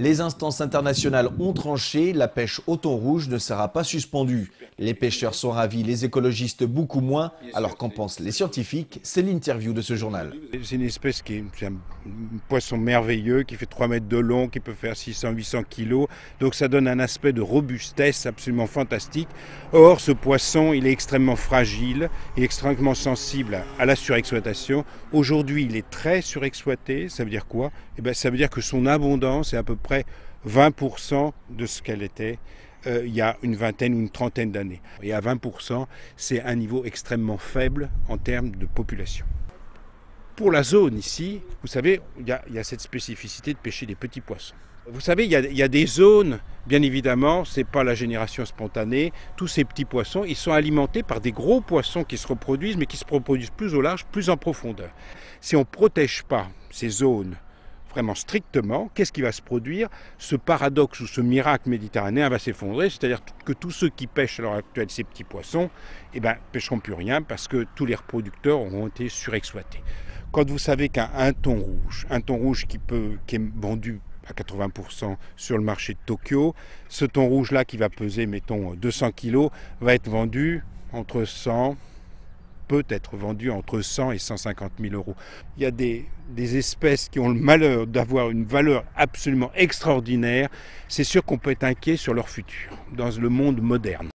Les instances internationales ont tranché, la pêche au thon rouge ne sera pas suspendue. Les pêcheurs sont ravis, les écologistes beaucoup moins. Alors qu'en pensent les scientifiques? C'est l'interview de ce journal. C'est une espèce c'est un poisson merveilleux qui fait 3 mètres de long, qui peut faire 600-800 kilos. Donc ça donne un aspect de robustesse absolument fantastique. Or, ce poisson, il est extrêmement fragile et extrêmement sensible à la surexploitation. Aujourd'hui, il est très surexploité. Ça veut dire quoi? Ça veut dire que son abondance est à peu près 20% de ce qu'elle était il y a une vingtaine ou une trentaine d'années. Et à 20%, c'est un niveau extrêmement faible en termes de population. Pour la zone ici, vous savez, il y a cette spécificité de pêcher des petits poissons. Vous savez, il y a des zones, bien évidemment, ce n'est pas la génération spontanée. Tous ces petits poissons, ils sont alimentés par des gros poissons qui se reproduisent, mais qui se reproduisent plus au large, plus en profondeur. Si on ne protège pas ces zones vraiment strictement, qu'est-ce qui va se produire? Ce paradoxe ou ce miracle méditerranéen va s'effondrer, c'est-à-dire que tous ceux qui pêchent à l'heure actuelle ces petits poissons, pêcheront plus rien parce que tous les reproducteurs auront été surexploités. Quand vous savez un thon rouge qui est vendu à 80% sur le marché de Tokyo, ce thon rouge-là qui va peser, mettons, 200 kg, va être vendu entre 100 peut être vendu entre 100 et 150 000 euros. Il y a des espèces qui ont le malheur d'avoir une valeur absolument extraordinaire. C'est sûr qu'on peut être inquiet sur leur futur dans le monde moderne.